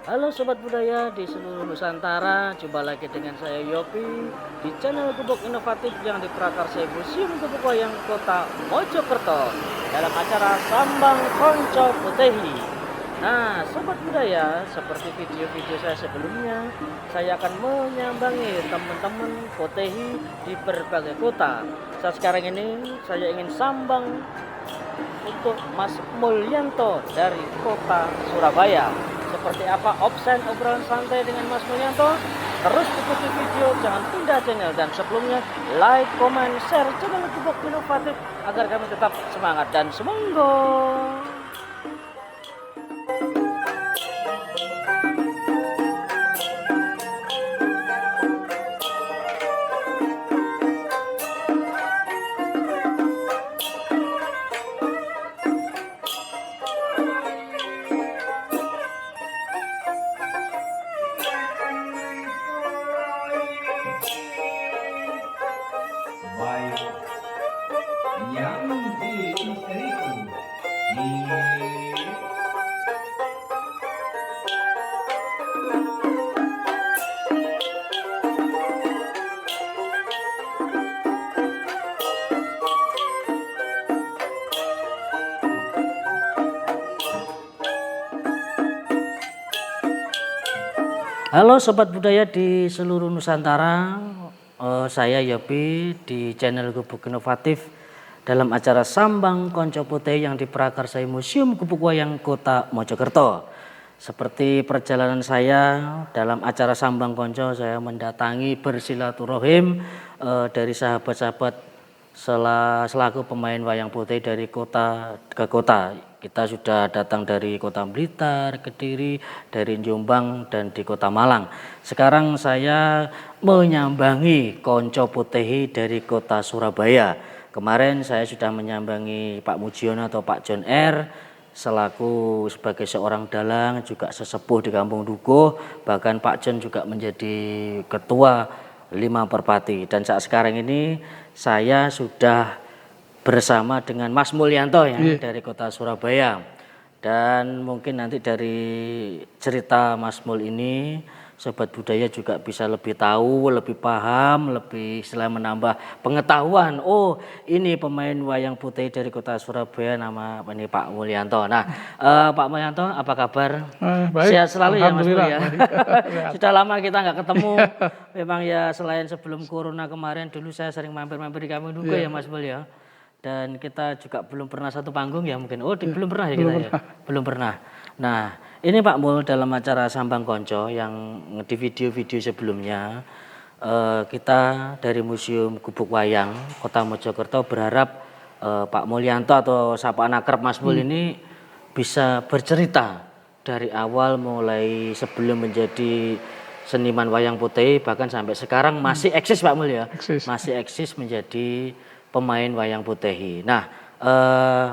Halo Sobat Budaya di seluruh Nusantara, jumpa lagi dengan saya Yopi di channel Gubuk Inovatif yang diprakarsai Museum Gubuk Wayang Kota Mojokerto dalam acara Sambang Konco Putehi. Nah, Sobat Budaya, seperti video-video saya sebelumnya, saya akan menyambangi teman-teman Putehi di berbagai kota. Saat sekarang ini saya ingin sambang untuk Mas Mulyanto dari kota Surabaya. Seperti apa absen obrolan santai dengan Mas Mulyanto? Terus ikuti video, jangan pindah channel. Dan sebelumnya, like, comment, share channel Gubuk Inovatif agar kami tetap semangat dan semonggo. Baik yang di istriku di Halo Sobat Budaya di seluruh Nusantara, saya Yopi di channel Gubuk Inovatif dalam acara Sambang Konco Putehi yang diprakarsai Museum Gubuk Wayang Kota Mojokerto. Seperti perjalanan saya dalam acara Sambang Konco, saya mendatangi bersilaturahim dari sahabat-sahabat selaku pemain wayang putih dari kota ke kota. Kita sudah datang dari kota Blitar, Kediri, dari Jombang, dan di kota Malang. Sekarang saya menyambangi Konco Putehi dari kota Surabaya. Kemarin saya sudah menyambangi Pak Mujiono atau Pak John R selaku sebagai seorang dalang, juga sesepuh di Kampung Dukuh. Bahkan Pak John juga menjadi ketua 5 Perpati. Dan saat sekarang ini saya sudah bersama dengan Mas Mulyanto ya dari kota Surabaya. Dan mungkin nanti dari cerita Mas Mul ini Sobat Budaya juga bisa lebih tahu, lebih paham, lebih selain menambah pengetahuan. Oh, ini pemain wayang putih dari kota Surabaya, nama ini Pak Mulyanto. Nah, Pak Mulyanto apa kabar? Baik, Sehat selalu ya Mas Mul alhamdulillah. ya. Baik. Sudah lama kita nggak ketemu. Memang ya selain sebelum corona kemarin, dulu saya sering mampir-mampir di Kampung Dukuh ya Mas Mul ya. Dan kita juga belum pernah satu panggung ya mungkin. Oh, belum pernah ya kita ya? Belum pernah. Nah, ini Pak Mul dalam acara Sambang Konco yang di video-video sebelumnya, kita dari Museum Gubuk Wayang Kota Mojokerto berharap Pak Mulyanto atau sapaan akrab Mas Mul ini bisa bercerita dari awal mulai sebelum menjadi seniman wayang putih bahkan sampai sekarang masih eksis Pak Mul ya. Eksis. Masih eksis menjadi pemain wayang putehi. Nah,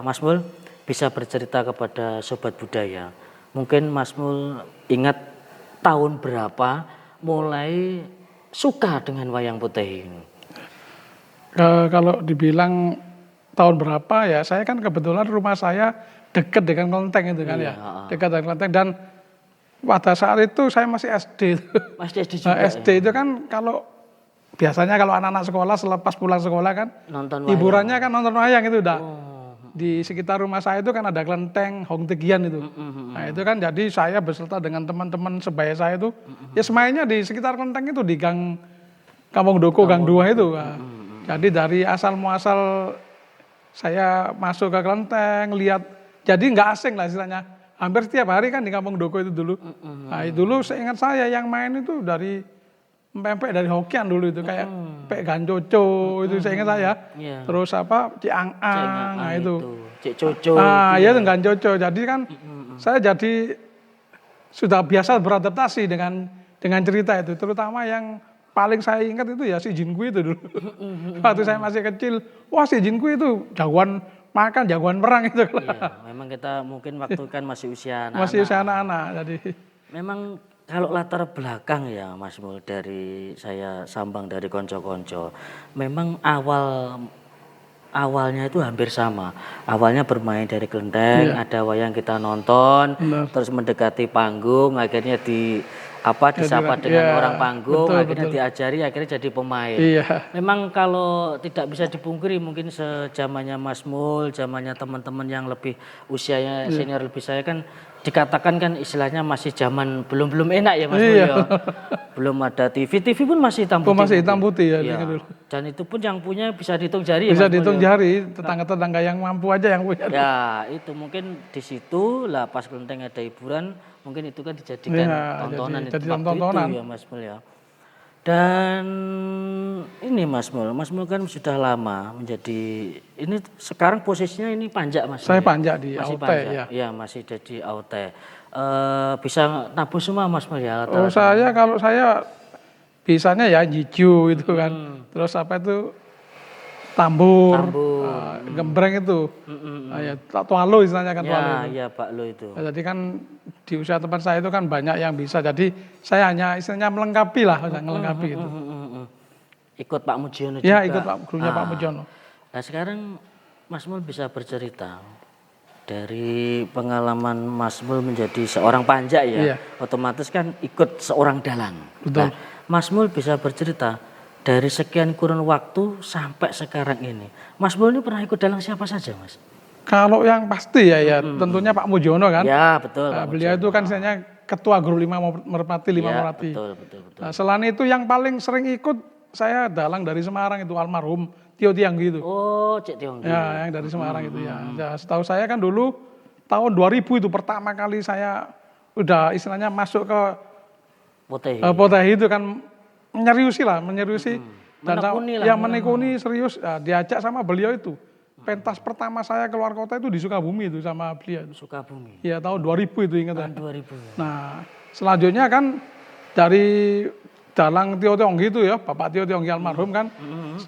Mas Mul bisa bercerita kepada Sobat Budaya. Mungkin Mas Mul ingat tahun berapa mulai suka dengan wayang putehi? Kalau dibilang tahun berapa ya, saya kan kebetulan rumah saya dekat dengan Kelenteng itu kan Iya, ya. Dekat dengan Kelenteng dan pada saat itu saya masih SD. Mas SD Nah, juga SD itu kan kalau biasanya kalau anak-anak sekolah selepas pulang sekolah kan nonton wayang. hiburannya kan nonton wayang itu udah. Oh. Di sekitar rumah saya itu kan ada Kelenteng, Hong Tegian itu. Nah itu kan jadi saya beserta dengan teman-teman sebaya saya itu ya semuanya di sekitar Kelenteng itu di Gang Kampung Doko, Gang 2 itu. Nah, jadi dari asal muasal saya masuk ke Kelenteng, lihat, jadi nggak asing lah istilahnya. Hampir setiap hari kan di Kampung Doko itu dulu. Nah dulu seingat saya yang main itu dari empek dari Hokian dulu itu kayak Pek Gancoco itu saya ingat saya. Iya. Terus apa Ciang-ang, nah itu. Cik Coco. Ah ya itu Gancoco. Jadi kan saya jadi sudah biasa beradaptasi dengan cerita itu. Terutama yang paling saya ingat itu ya si Jinku itu dulu. Waktu saya masih kecil, wah si Jinku itu jagoan makan, jagoan perang itu. Iya, memang kita mungkin waktu kan masih usia anak-anak. Masih usia anak-anak. Jadi Memang kalau latar belakang ya Mas Mul dari saya sambang dari konco-konco, memang awal awalnya itu hampir sama. Awalnya bermain dari kelenteng, Iya. ada wayang kita nonton, Benar. terus mendekati panggung, akhirnya disapa dengan iya, orang panggung, betul, akhirnya betul. diajari, akhirnya jadi pemain. Iya. Memang kalau tidak bisa dipungkiri mungkin sejamannya Mas Mul, zamannya teman-teman yang lebih usianya senior lebih saya kan dikatakan kan istilahnya masih zaman belum enak ya Mas Mul Iya. ya. Belum ada TV pun masih hitam Oh, putih. masih hitam mungkin. putih ya, Iya. ingat dulu. Dan itu pun yang punya bisa dihitung jari ya Bisa Mas Mul dihitung ya. jari, tetangga-tetangga yang mampu aja yang punya. Ya itu mungkin di situ lah pas kelenteng ada hiburan mungkin itu kan dijadikan Iya, tontonan jadi itu waktu tontonan. itu ya Mas Mul ya. Dan ini Mas Mul kan sudah lama menjadi ini sekarang posisinya ini panjak Mas. Saya Mul, ya? panjak di Masih AOT panjak. ya. Iya masih jadi AOT. Bisa nabuh semua Mas Mul ya. Oh, kalau saya bisanya ya jiu itu kan. Terus apa itu tambur, gembreng itu. Ya, tualo istilahnya kan tualo. Ya, Itu. iya Pak Lo itu. Nah, jadi kan di usia teman saya itu kan banyak yang bisa. Jadi saya hanya istilahnya melengkapi lah, melengkapi itu. Ikut Pak Mujiono juga. Ya ikut gurunya Pak Mujono. Nah sekarang Mas Mul bisa bercerita dari pengalaman Mas Mul menjadi seorang panjak ya, Iya. otomatis kan ikut seorang dalang. Betul. Nah, Mas Mul bisa bercerita dari sekian kurun waktu sampai sekarang ini. Mas Mul ini pernah ikut dalang siapa saja Mas? Kalau yang pasti ya tentunya Pak Mujono kan. Ya betul. Nah, Pak beliau itu kan istilahnya ketua grup 5 Merpati, 5 Ya, Merpati. betul. Nah, selain itu yang paling sering ikut saya dalang dari Semarang itu almarhum Tio Tianggi itu. Oh Cik Tionggi. Ya, yang dari Semarang itu ya. Ya, setahu saya kan dulu tahun 2000 itu pertama kali saya udah istilahnya masuk ke Potehi. Potehi itu kan menyeriusi. Dan Menekuni lah. yang menekuni serius diajak sama beliau itu. Pentas pertama saya keluar kota itu di Sukabumi itu sama beliau. Sukabumi. Ya tahun 2000 itu ingat Tahun ya. 2000 ya. Nah, selanjutnya kan dari dalang Tio Tionggi itu ya, Bapak Tio Tionggi almarhum kan,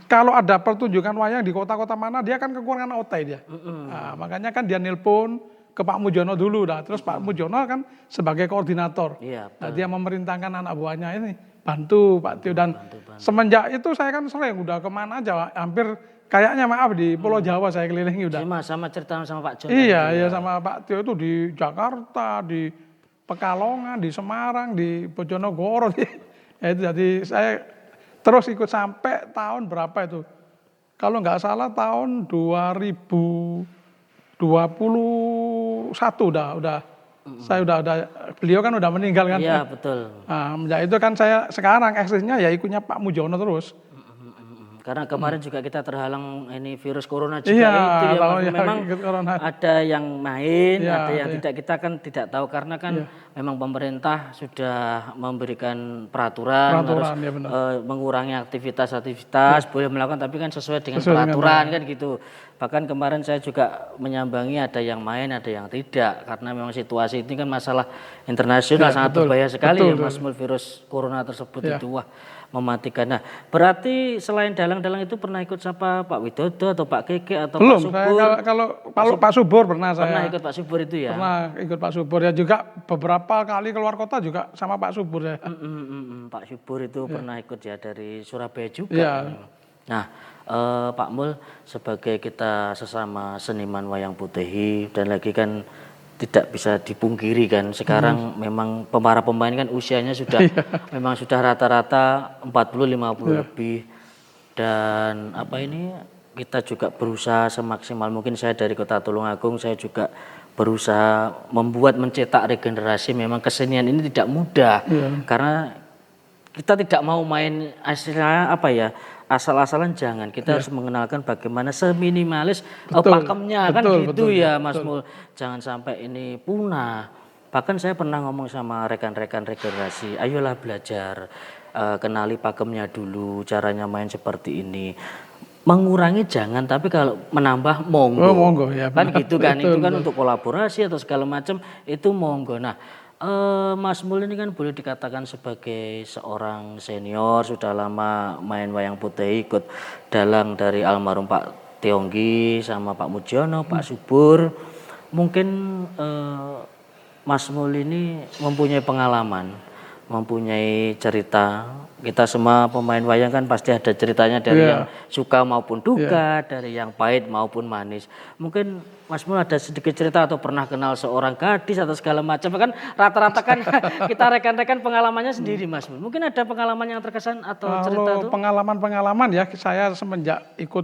kalau ada pertunjukan wayang di kota-kota mana, dia kan kekurangan OT dia. Nah, makanya kan dia nelpon ke Pak Mujono dulu, dah. Terus Pak Mujono kan sebagai koordinator. Iya. Nah, dia memerintahkan anak buahnya ini bantu Pak Tio dan semenjak itu saya kan sering udah kemana aja, hampir kayaknya maaf di Pulau Jawa saya kelilingi udah. Sama cerita sama Pak Jon. Iya sama Pak Tio itu di Jakarta, di Pekalongan, di Semarang, di Bojonegoro. Ya, itu jadi saya terus ikut sampai tahun berapa itu? Kalau nggak salah tahun 2021 udah. Saya udah beliau kan udah meninggal kan. Iya betul. Nah, ya itu kan saya sekarang eksisnya ya ikutnya Pak Mujono terus. Karena kemarin juga kita terhalang ini virus corona juga Iya, itu ya, tahu Mas. ya, Memang ikut corona. ada yang main, Iya, ada yang iya. tidak, kita kan tidak tahu karena kan memang pemerintah sudah memberikan peraturan, harus ya benar. mengurangi aktivitas, boleh melakukan tapi kan sesuai dengan Sesuai dengan peraturan kan gitu. Bahkan kemarin saya juga menyambangi ada yang main, ada yang tidak karena memang situasi ini kan masalah internasional Ya, sangat betul. berbahaya sekali Betul, ya Mas Mul, virus corona tersebut Ya. itu wah mematikan. Nah, berarti selain dalang-dalang itu pernah ikut siapa Pak Widodo atau Pak Keke atau Belum, Pak saya Subur? kalau Pak Subur pernah saya. Pernah ikut Pak Subur itu ya? Pernah ikut Pak Subur ya juga beberapa kali keluar kota juga sama Pak Subur ya. Pak Subur itu pernah ikut ya dari Surabaya juga. Iya. Nah, Pak Mul sebagai kita sesama seniman wayang Potehi dan lagi kan tidak bisa dipungkiri kan sekarang memang para pemain kan usianya sudah memang sudah rata-rata 40-50 lebih dan apa ini kita juga berusaha semaksimal mungkin. Saya dari Kota Tulungagung saya juga berusaha mencetak regenerasi. Memang kesenian ini tidak mudah karena kita tidak mau main istilahnya apa ya asal-asalan, jangan. Kita harus mengenalkan bagaimana seminimalis pakemnya kan gitu ya Mas Mul. Jangan sampai ini punah. Bahkan saya pernah ngomong sama rekan-rekan regenerasi, ayolah belajar, kenali pakemnya dulu, caranya main seperti ini. Mengurangi jangan, tapi kalau menambah monggo. Oh, monggo ya. Kan Benar. gitu kan, Betul, itu kan betul. untuk kolaborasi atau segala macam itu monggo. Nah, Mas Mul ini kan boleh dikatakan sebagai seorang senior, sudah lama main wayang Potehi, ikut dalang dari almarhum Pak Tionggi sama Pak Mujiono, Pak Subur. Mungkin Mas Mul ini mempunyai pengalaman mempunyai cerita. Kita semua pemain wayang kan pasti ada ceritanya dari yang suka maupun duka, dari yang pahit maupun manis. Mungkin Mas Mul ada sedikit cerita atau pernah kenal seorang gadis atau segala macam. Kan rata-rata kan kita rekan-rekan pengalamannya sendiri Mas Mul. Mungkin ada pengalaman yang terkesan atau cerita Kalau pengalaman-pengalaman ya, saya semenjak ikut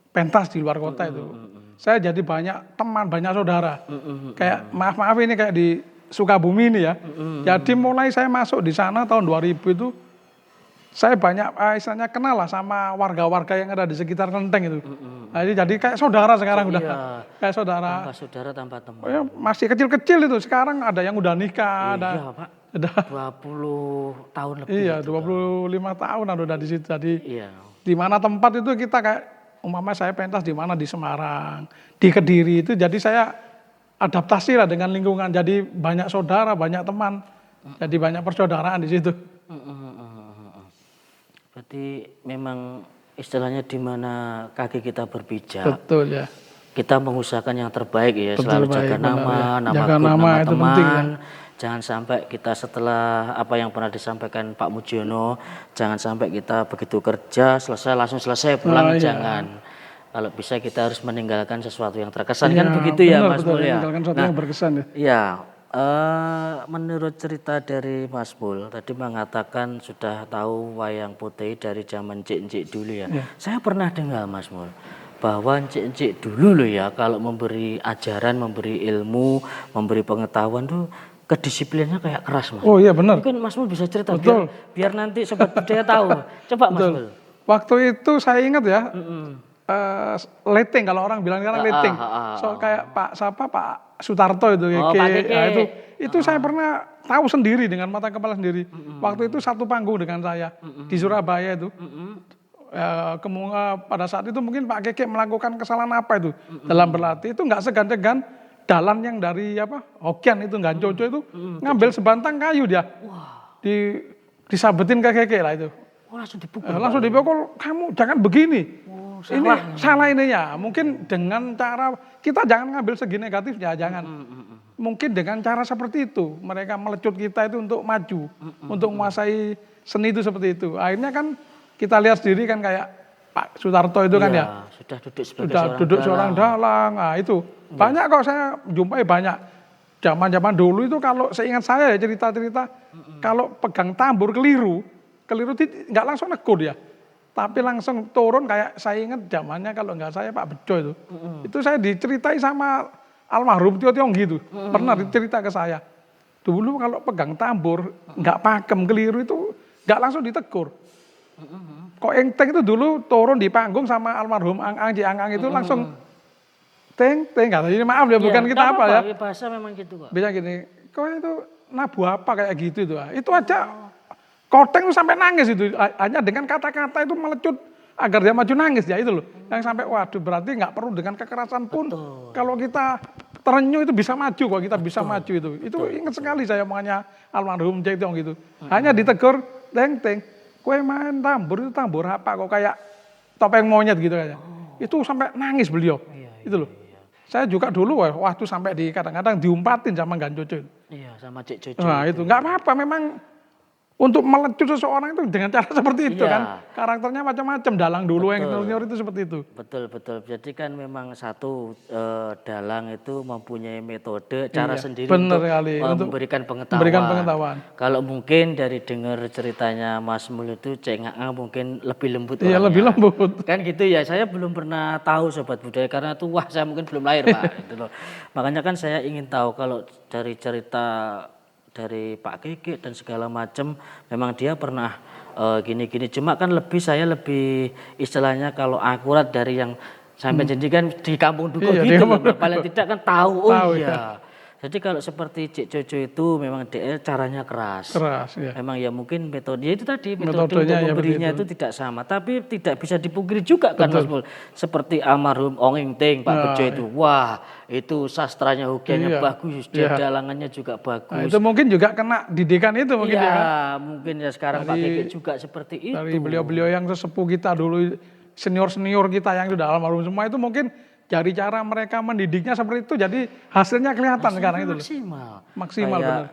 pentas di luar kota itu, saya jadi banyak teman, banyak saudara. Kayak maaf ini kayak di Sukabumi ini ya. Jadi mulai saya masuk di sana tahun 2000 itu, saya banyak istilahnya kenal lah sama warga-warga yang ada di sekitar Klenteng itu. Nah, jadi kayak saudara sekarang udah. Kayak saudara. Tambah saudara tambah teman. Ya, masih kecil-kecil itu. Sekarang ada yang udah nikah. Iya Pak. Udah 20 tahun lebih. Iya, 25 tahun udah di situ. Jadi Iya. di mana tempat itu kita kayak umpama saya pentas di mana di Semarang, di Kediri itu, jadi saya adaptasi lah dengan lingkungan. Jadi banyak saudara, banyak teman. Jadi banyak persaudaraan di situ. Berarti memang istilahnya di mana kaki kita berpijak, Betul ya. kita mengusahakan yang terbaik ya, Betul, selalu baik, jaga benar, nama, ya. nama Jaga good, nama nama itu teman. penting, ya. Jangan sampai kita setelah apa yang pernah disampaikan Pak Mujiono, jangan sampai kita begitu kerja selesai langsung selesai pulang, jangan. Kalau bisa kita harus meninggalkan sesuatu yang terkesan, kan begitu ya Mas Mul ya. Meninggalkan sesuatu yang berkesan ya. Iya, menurut cerita dari Mas Mul tadi mengatakan sudah tahu wayang putih dari zaman encik-encik dulu ya. Saya pernah dengar Mas Mul bahwa encik-encik dulu loh ya, kalau memberi ajaran, memberi ilmu, memberi pengetahuan tuh kedisiplinnya kayak keras Mas. Oh iya benar. Mungkin Mas Mul bisa cerita Betul. biar nanti sobat budaya tahu. Coba Mas Mul. Waktu itu saya ingat ya, letting kalau orang bilang sekarang letting. So kayak Pak Sutarto itu, Pak Keke. Nah, itu saya pernah tahu sendiri dengan mata kepala sendiri. Waktu itu satu panggung dengan saya di Surabaya itu. Pada saat itu mungkin Pak Keke melakukan kesalahan apa itu dalam berlatih, itu nggak segan-segan dalan yang dari Hokian itu nggak Jojo itu ngambil sebantang kayu dia, disabetin ke Keke lah itu. Oh, langsung dipukul. Langsung dipukul, kamu jangan begini. Ini salah ininya. Mungkin dengan cara kita jangan ngambil segi negatifnya, jangan. Mungkin dengan cara seperti itu mereka melecut kita itu untuk maju, untuk menguasai seni itu seperti itu. Akhirnya kan kita lihat sendiri kan kayak Pak Sutarto itu kan ya. Sudah duduk sebagai seorang dalang. Nah, itu banyak kok saya jumpai banyak. Zaman-zaman dulu itu kalau seingat saya ya cerita-cerita, kalau pegang tambur keliru nggak langsung negur ya. Tapi langsung turun, kayak saya ingat zamannya kalau nggak saya Pak Bejo itu. Itu saya diceritai sama almarhum Tio Tiong gitu. Pernah dicerita ke saya. Dulu kalau pegang tambur, nggak pakem keliru itu nggak langsung ditegur. Kok Enteng itu dulu turun di panggung sama almarhum Ang itu langsung teng, katanya maaf ya, bukan kita apa ya. Bahasa memang gitu kok. Bisa gini, kok itu nabu apa kayak gitu itu. Itu aja Koteng tuh sampai nangis itu, hanya dengan kata-kata itu melecut agar dia maju nangis ya itu loh. Yang sampai waduh berarti nggak perlu dengan kekerasan pun. Kalau kita terenyuh itu bisa maju kok, kita bisa maju itu. Itu ingat sekali saya omongannya almarhum Cek Tiong gitu. Hanya ditegur, teng, kue main tambur itu tambur apa kok kayak topeng monyet gitu kayaknya. Itu sampai nangis beliau. Itu loh. Saya juga dulu waktu sampai kadang-kadang diumpatin sama Ganjojo. Iya, sama Cek Jojo. Nah itu nggak apa-apa memang. Untuk melecut seseorang itu dengan cara seperti itu kan. Karakternya macam-macam, dalang dulu yang senior itu seperti itu. Betul. Jadi kan memang satu dalang itu mempunyai metode, cara sendiri untuk memberikan pengetahuan. Kalau mungkin dari dengar ceritanya Mas Mul itu Cengak mungkin lebih lembut. Iya, lebih lembut. Kan gitu ya, saya belum pernah tahu sobat budaya karena itu saya mungkin belum lahir Pak. Gitu loh. Makanya kan saya ingin tahu kalau dari cerita dari Pak Keke dan segala macam, memang dia pernah gini-gini. Cuma kan saya lebih istilahnya kalau akurat dari yang sampai jadi kan di kampung Dukuh gitu. Paling tidak kan tahu. Iya. Jadi kalau seperti Cik Jojo itu memang dia caranya keras. Ya. Memang ya mungkin metode itu tadi metode untuk memberinya itu tidak sama, tapi tidak bisa dipungkiri juga kan Mas Mul. Seperti almarhum Ong Enteng Pak Bejo itu. Wah, itu sastranya Hokiannya bagus, dia dalangannya juga bagus. Nah, itu mungkin juga kena didikan itu mungkin ya. Mungkin ya sekarang Pak Keke juga seperti itu. Dari beliau-beliau yang sesepuh kita dulu, senior-senior kita yang sudah almarhum semua itu mungkin dari cara mereka mendidiknya seperti itu, jadi hasilnya kelihatan sekarang itu. Maksimal benar.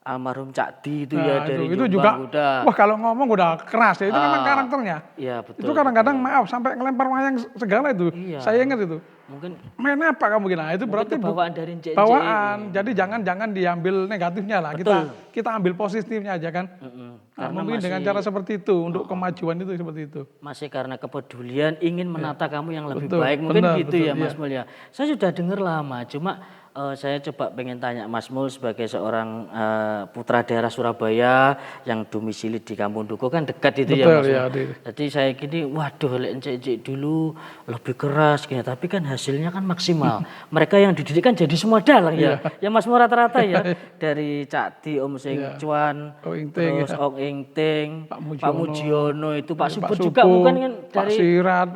almarhum Cak Di itu ya Nah, dari itu Jombang juga, udah. wah kalau ngomong udah keras ya, itu memang karakternya. Iya betul. Itu kadang-kadang maaf sampai ngelempar wayang segala itu. Iya. Saya ingat itu. Mungkin Main apa kamu gini? Nah, itu berarti bawaan dari Encik-encik. bawaan. Jadi jangan diambil negatifnya lah. Kita ambil positifnya aja kan. Nah, Karena mungkin dengan cara seperti itu untuk kemajuan itu seperti itu. masih karena kepedulian ingin menata kamu yang lebih Betul, baik mungkin benar, gitu betul, ya Mas Mul ya. Saya sudah dengar lama, cuma saya coba pengen tanya Mas Mul sebagai seorang putra daerah Surabaya yang domisili di Kampung Dukuh kan dekat itu ya Betul, Mas Mul. ya, Jadi saya gini, waduh lek encik dulu lebih keras gini, tapi kan hasilnya kan maksimal. Mereka yang dididik kan jadi semua dalang ya. Ya Mas Mul rata-rata ya dari Cak Di, Om Sing Cuan, Ong Ing Ting, terus Ong Ing Ting, Pak Mujiono itu, Pak Subur Pak juga Supo, mungkin kan Pak dari Sirat,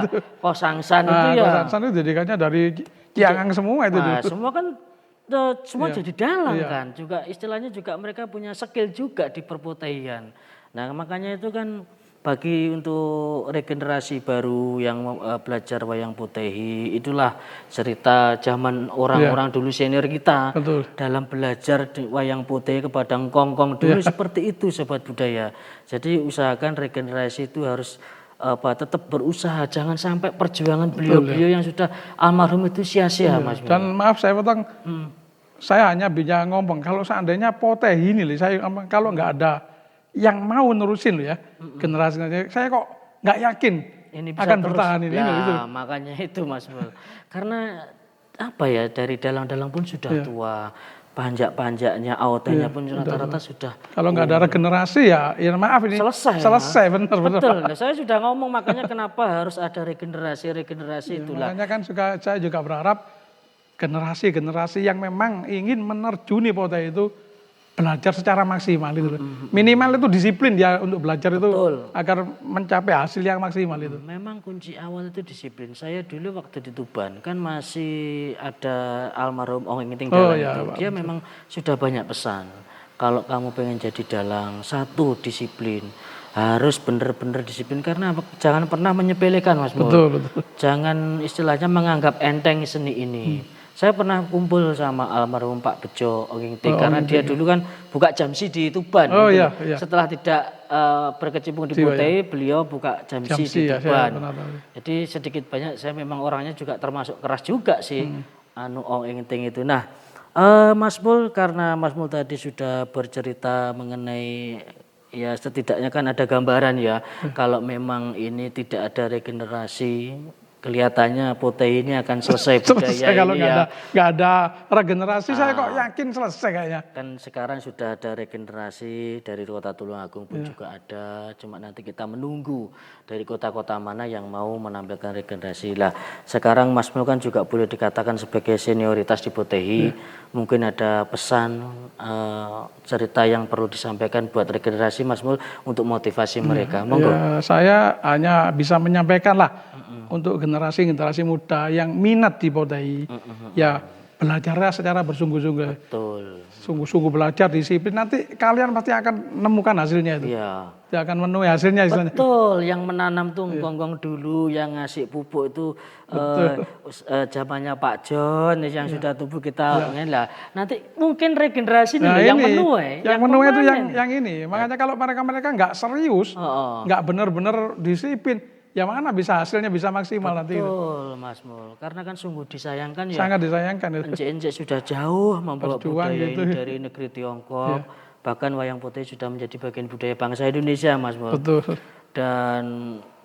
itu. Kosangsan itu Nah, ya. Kosansan itu jadikannya dari Kiangang semua itu Nah, dulu. semua kan semua jadi dalang Iya. kan. Juga istilahnya juga mereka punya skill juga di perpotaian. Nah, makanya itu kan bagi untuk regenerasi baru yang belajar wayang potehi, itulah cerita zaman orang-orang dulu senior kita Betul. dalam belajar wayang potehi kepada kongkong dulu seperti itu sobat budaya. Jadi usahakan regenerasi itu harus tetap berusaha, jangan sampai perjuangan beliau-beliau yang sudah almarhum itu sia-sia Mas. Dan maaf saya potong, saya hanya bisa ngomong kalau seandainya potehi ini, saya kalau nggak ada yang mau nerusin loh ya generasinya, saya kok nggak yakin Ini bisa akan terus. bertahan ini. Itu. Makanya itu Mas Mul. Karena apa ya, dari dalang-dalang pun sudah tua, panjak-panjaknya, AOT-nya pun rata-rata sudah. Kalau nggak ada regenerasi ya maaf ini Selesai, benar-benar. Betul. Nah, saya sudah ngomong makanya kenapa harus ada regenerasi itulah. Makanya kan saya juga berharap generasi-generasi yang memang ingin menerjuni potehi itu belajar secara maksimal itu. Minimal itu disiplin dia untuk belajar itu agar mencapai hasil yang maksimal itu. Memang kunci awal itu disiplin. Saya dulu waktu di Tuban kan masih ada almarhum Ong Ing Ting Dalang itu. Dia memang sudah banyak pesan. Kalau kamu pengen jadi dalang, satu disiplin. Harus benar-benar disiplin karena jangan pernah menyepelekan Mas Mul. Betul. Jangan istilahnya menganggap enteng seni ini. Saya pernah kumpul sama almarhum Pak Bejo Ong Ing Ting karena dia dulu kan buka jamsi di Tuban. Iya. Setelah tidak berkecimpung di potehi, beliau buka jamsi di Tuban. Jadi sedikit banyak saya memang orangnya juga termasuk keras juga sih, Ong Ing Ting itu. Nah, Mas Mul, karena Mas Mul tadi sudah bercerita mengenai ya setidaknya kan ada gambaran ya, kalau memang ini tidak ada regenerasi, kelihatannya potehi ini akan selesai budaya kalau ini ya. nggak ada regenerasi saya kok yakin selesai kayaknya. Kan sekarang sudah ada regenerasi dari Kota Tulungagung pun juga ada. Cuma nanti kita menunggu dari kota-kota mana yang mau menampilkan regenerasi. Lah sekarang Mas Mul kan juga boleh dikatakan sebagai senioritas di potehi. Mungkin ada pesan cerita yang perlu disampaikan buat regenerasi Mas Mul untuk motivasi mereka. Monggo. Ya, saya hanya bisa menyampaikan lah untuk generasi muda yang minat di potehi, ya belajarlah secara bersungguh-sungguh. Betul. Sungguh-sungguh belajar, disiplin, nanti kalian pasti akan menemukan hasilnya itu. Iya. Dia akan menuai hasilnya istilahnya. Betul, yang menanam tuh gonggong dulu, yang ngasih pupuk itu zamannya Pak John yang sudah tumbuh kita lah. Nanti mungkin regenerasi nih yang menuai. Yang menuai itu yang ini. Makanya kalau mereka nggak serius, nggak benar-benar disiplin, ya mana bisa hasilnya bisa maksimal nanti. Betul, Mas Mul. Karena kan sungguh disayangkan ya. Sangat disayangkan itu. Encik-encik sudah jauh membawa budaya gitu. ini dari negeri Tiongkok. Bahkan wayang potehi sudah menjadi bagian budaya bangsa Indonesia, Mas Mul. Betul. Dan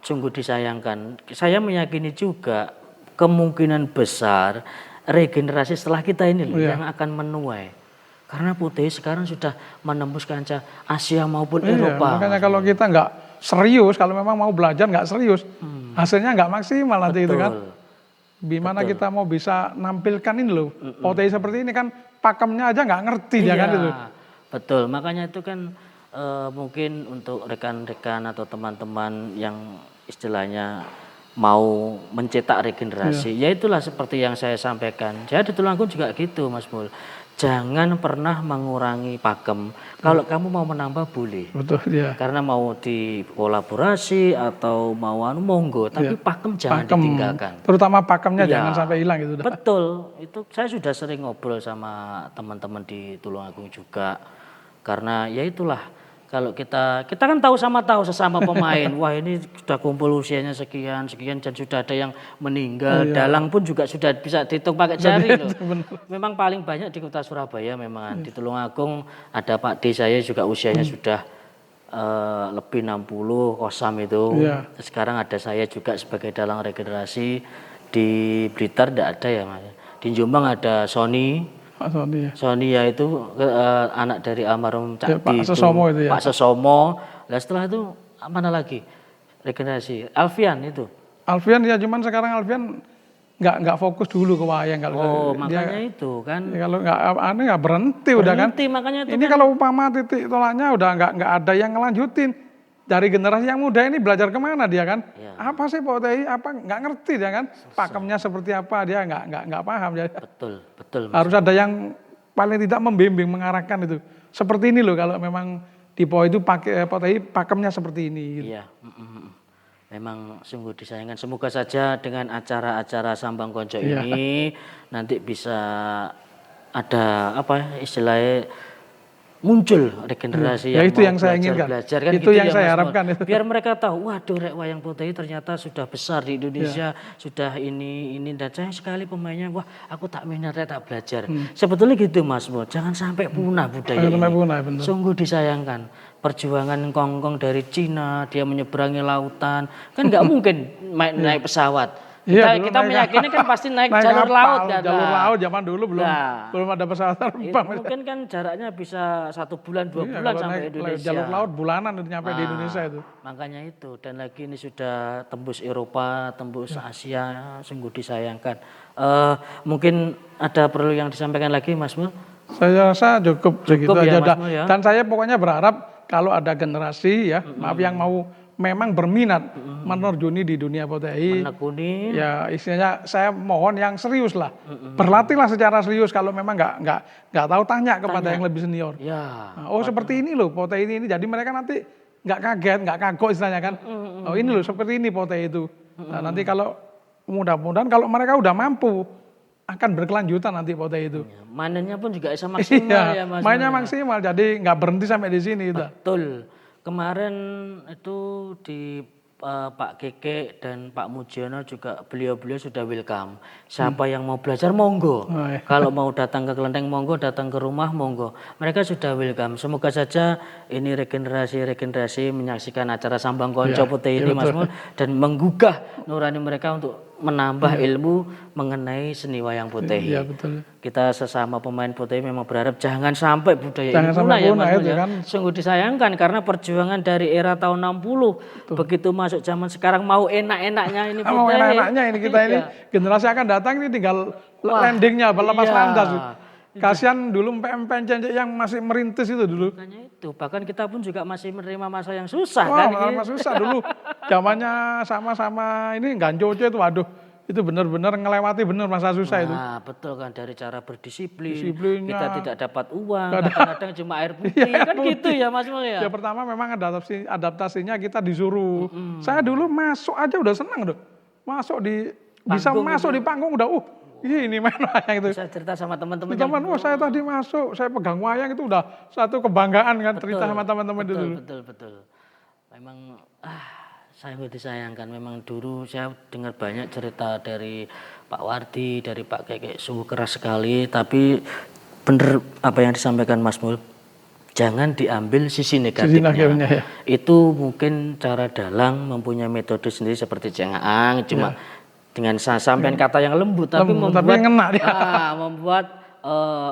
sungguh disayangkan. Saya meyakini juga kemungkinan besar regenerasi setelah kita ini loh yang akan menuai. Karena potehi sekarang sudah menembus kancah Asia maupun Eropa. Makanya kalau kita nggak serius, kalau memang mau belajar nggak serius, hasilnya nggak maksimal nanti itu kan. Gimana kita mau bisa nampilkan ini loh, potehi seperti ini kan pakemnya aja nggak ngerti dia kan itu. Betul, makanya itu kan mungkin untuk rekan-rekan atau teman-teman yang istilahnya mau mencetak regenerasi, ya itulah seperti yang saya sampaikan. Jadi di Tulungagung juga gitu Mas Mul. Jangan pernah mengurangi pakem. Kalau kamu mau menambah boleh. Betul ya. Karena mau dikolaborasi atau mau monggo, tapi pakem jangan ditinggalkan. Terutama pakemnya jangan sampai hilang gitu. Betul. Itu saya sudah sering ngobrol sama teman-teman di Tulungagung juga. Karena ya itulah, kalau kita kan tahu sesama pemain, wah ini sudah kumpul usianya sekian dan sudah ada yang meninggal, dalang pun juga sudah bisa dihitung pakai jari loh. Memang paling banyak di kota Surabaya memang di Tulungagung ada Pak D saya juga usianya sudah lebih 60, Kosam itu. Sekarang ada saya juga sebagai dalang regenerasi. Di Blitar tidak ada ya Mas. Di Jombang ada Sony. Sony ya itu anak dari almarhum Cak Pak Di Sesomo itu ya. Pak Sesomo. Nah setelah itu mana lagi regenerasi? Alfian itu. Alfian ya, cuman sekarang Alfian nggak fokus dulu ke wayang kalau makanya itu kan. Ya, kalau nggak berhenti udah kan. Makanya itu ini kan. Kalau umpama titik tolaknya udah nggak ada yang ngelanjutin. Dari generasi yang muda ini belajar kemana dia kan? Apa sih Pak Tei? Apa nggak ngerti dia kan? Pakemnya seperti apa dia nggak paham ya. Betul. Harus ada yang paling tidak membimbing, mengarahkan itu. Seperti ini loh kalau memang di PO itu pakai Pak Tei pakemnya seperti ini. Gitu. Iya. Memang sungguh disayangkan. Semoga saja dengan acara-acara Sambang Konco ini nanti bisa ada apa istilahnya muncul regenerasi itu yang saya inginkan. Belajar kan itu gitu yang ya, saya Mas harapkan itu. Biar mereka tahu, waduh rek wayang putih ternyata sudah besar di Indonesia, sudah ini dan sayang sekali pemainnya, wah aku tak minat tak belajar. Sebetulnya gitu Mas Mo, jangan sampai punah budaya ini. Sungguh disayangkan. Perjuangan kongkong dari Cina, dia menyeberangi lautan, kan nggak mungkin naik pesawat. Kita meyakini kan pasti naik jalur laut kan. Jalur laut zaman dulu belum ada pesawat terbang. Mungkin kan jaraknya bisa 1 bulan 2 bulan sampai Indonesia. Jalur laut bulanan nyampe di Indonesia itu. Makanya itu, dan lagi ini sudah tembus Eropa, tembus Asia, sungguh disayangkan. Mungkin ada perlu yang disampaikan lagi Mas Mul? Saya rasa cukup segitu ya, aja. Mas Mul, ya? Dan saya pokoknya berharap kalau ada generasi maaf yang mau memang berminat menerjuni di dunia POTI, menekuni, ya istilahnya saya mohon yang serius lah, berlatihlah secara serius. Kalau memang nggak tahu tanya kepada yang lebih senior. Seperti ini loh POTI ini, jadi mereka nanti nggak kaget, nggak kagok istilahnya kan. Ini loh seperti ini POTI itu. Nah, nanti kalau mudah-mudahan kalau mereka udah mampu akan berkelanjutan nanti POTI itu. Mainnya pun juga bisa maksimal ya Mas. Mainnya maksimal, jadi nggak berhenti sampai di sini. Betul. Kemarin itu di Pak Keke dan Pak Mujiono juga beliau sudah welcome. Siapa yang mau belajar monggo. Kalau mau datang ke kelenteng monggo, datang ke rumah monggo. Mereka sudah welcome. Semoga saja ini regenerasi menyaksikan acara Sambang Konco Putih ini Mas Mul, dan menggugah nurani mereka untuk menambah ilmu mengenai seni wayang putih. Iya betul. Kita sesama pemain putih memang berharap jangan sampai budaya ini punah ya Mas Mul ya. Kan? Sungguh disayangkan karena perjuangan dari era tahun 60 begitu masuk zaman sekarang mau enak-enaknya ini putih. Mau enak-enaknya ini kita ini generasi akan datang ini tinggal landingnya lepas landas. Kasihan dulu empen-empen yang masih merintis itu dulu. Makanya itu, bahkan kita pun juga masih menerima masa yang susah kan. Masa susah dulu. Zamannya sama-sama ini Ganjoce itu waduh. Itu benar-benar ngelewati masa susah itu. Nah, betul kan, dari cara berdisiplin, kita tidak dapat uang, kadang-kadang cuma air putih, kan putih. Gitu ya Mas Mul ya. Ya pertama memang adaptasinya kita disuruh. Saya dulu masuk aja udah senang tuh. Bisa masuk di panggung udah ini main wayang itu. Bisa cerita sama teman-teman. Saya tadi masuk, saya pegang wayang itu udah satu kebanggaan kan, cerita sama teman-teman itu. Betul. Memang saya disayangkan, memang dulu saya dengar banyak cerita dari Pak Wardi, dari Pak Keke, sungguh keras sekali, tapi benar apa yang disampaikan Mas Mul. Jangan diambil sisi negatifnya. Itu mungkin cara dalang mempunyai metode sendiri seperti cengaang, cuma dengan sampean kata yang lembut tapi membuat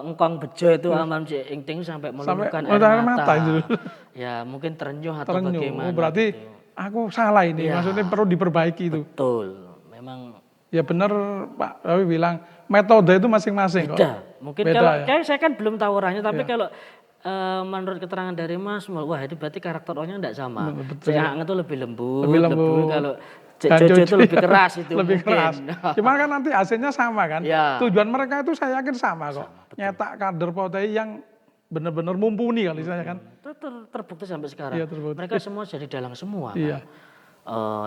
engkong bejo itu almarhum Cik Ingting sampai meluluhkan air mata. Ya mungkin terenyuh atau bagaimana. Berarti gitu. Aku salah ini, maksudnya perlu diperbaiki itu. Betul, memang. Ya benar Pak Rawi bilang metode itu masing-masing. Beda. Mungkin kalau saya kan belum tahu orangnya, tapi kalau menurut keterangan dari Mas, wah itu berarti karakter orangnya tidak sama. Cengeng itu lebih lembut. Kalau Jojo itu lebih keras itu. Lebih keras. Cuma kan nanti hasilnya sama kan. Tujuan mereka itu saya yakin sama kok. Nyetak kader POTI yang benar-benar mumpuni kali saya kan. Terbukti sampai sekarang. Terbukti. Mereka semua jadi dalang semua. Kan?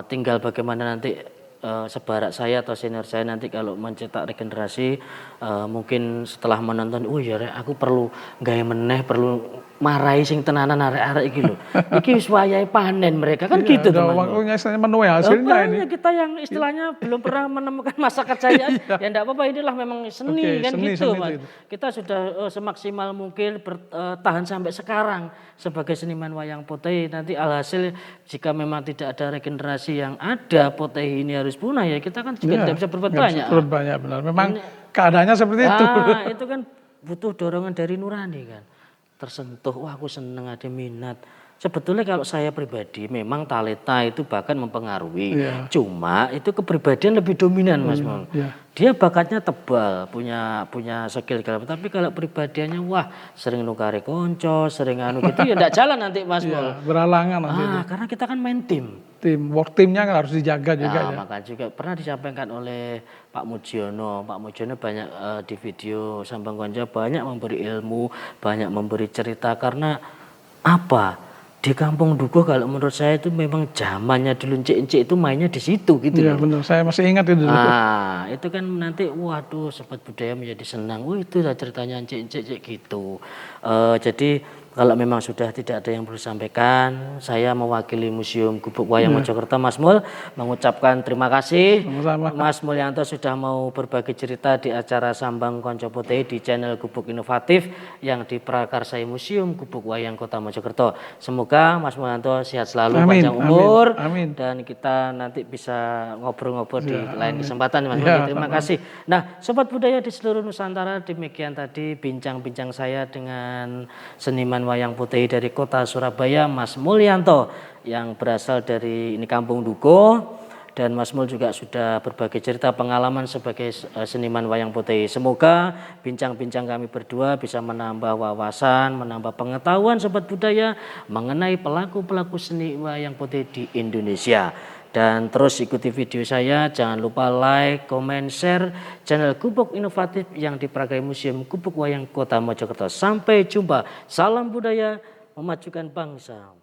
Tinggal bagaimana nanti sebarak saya atau senior saya nanti kalau mencetak regenerasi, mungkin setelah menonton, aku perlu gaya meneh, perlu marahi sing tenanan arek-arek iki lho. Iki wis wayahe panen mereka kan gitu tuh Mas. Waktunya istilahnya menuai hasilnya ini. Makanya kita yang istilahnya belum pernah menemukan masa kerjanya, ya enggak apa-apa, inilah memang seni. Oke, kan seni, gitu seni Mas. itu. Kita sudah semaksimal mungkin bertahan sampai sekarang sebagai seniman wayang potehi. Nanti alhasil jika memang tidak ada regenerasi yang ada, potehi ini harus punah ya kita kan juga tidak bisa berbuat banyak. Berbuat banyak benar. Memang keadaannya seperti itu. Itu kan butuh dorongan dari nurani kan. Tersentuh, wah aku seneng ada minat. Sebetulnya kalau saya pribadi memang talenta itu bahkan mempengaruhi. Iya. Cuma itu kepribadian lebih dominan Mas Mul. Iya. Dia bakatnya tebal, punya skill segala. Tapi kalau pribadiannya wah sering nukari konco, sering anu gitu ya enggak jalan nanti Mas Mul. Iya, berhalangan nanti. Karena kita kan main tim. Timnya kan harus dijaga juga ya. Maka juga pernah disampaikan oleh Pak Mujiono. Pak Mujiono banyak di video Sambang Konco banyak memberi ilmu, banyak memberi cerita karena apa? Di Kampung Dukuh kalau menurut saya itu memang zamannya dulu encik-encik itu mainnya di situ gitu. Iya benar, saya masih ingat itu dulu. Itu kan nanti waduh sobat budaya menjadi senang. Itu lah ceritanya encik-encik gitu. Jadi kalau memang sudah tidak ada yang perlu disampaikan, saya mewakili Museum Gubuk Wayang Mojokerto Mas Mul mengucapkan terima kasih. Sama-sama. Mas Mulyanto sudah mau berbagi cerita di acara Sambang Konco Potehi di channel Gubuk Inovatif yang diprakarsai Museum Gubuk Wayang Kota Mojokerto. Semoga Mas Mulyanto sehat selalu, panjang umur, dan kita nanti bisa ngobrol-ngobrol di lain kesempatan Mas Mul. Terima kasih. Nah, sobat budaya di seluruh Nusantara, demikian tadi bincang-bincang saya dengan seniman wayang potehi dari kota Surabaya, Mas Mulyanto, yang berasal dari ini Kampung Dukuh. Dan Mas Mul juga sudah berbagi cerita pengalaman sebagai seniman wayang potehi. Semoga bincang-bincang kami berdua bisa menambah wawasan, menambah pengetahuan sobat budaya mengenai pelaku-pelaku seni wayang potehi di Indonesia. Dan terus ikuti video saya, jangan lupa like, komen, share channel Gubuk Inovatif yang diprakarsai Museum Gubuk Wayang Kota Mojokerto. Sampai jumpa, salam budaya memajukan bangsa.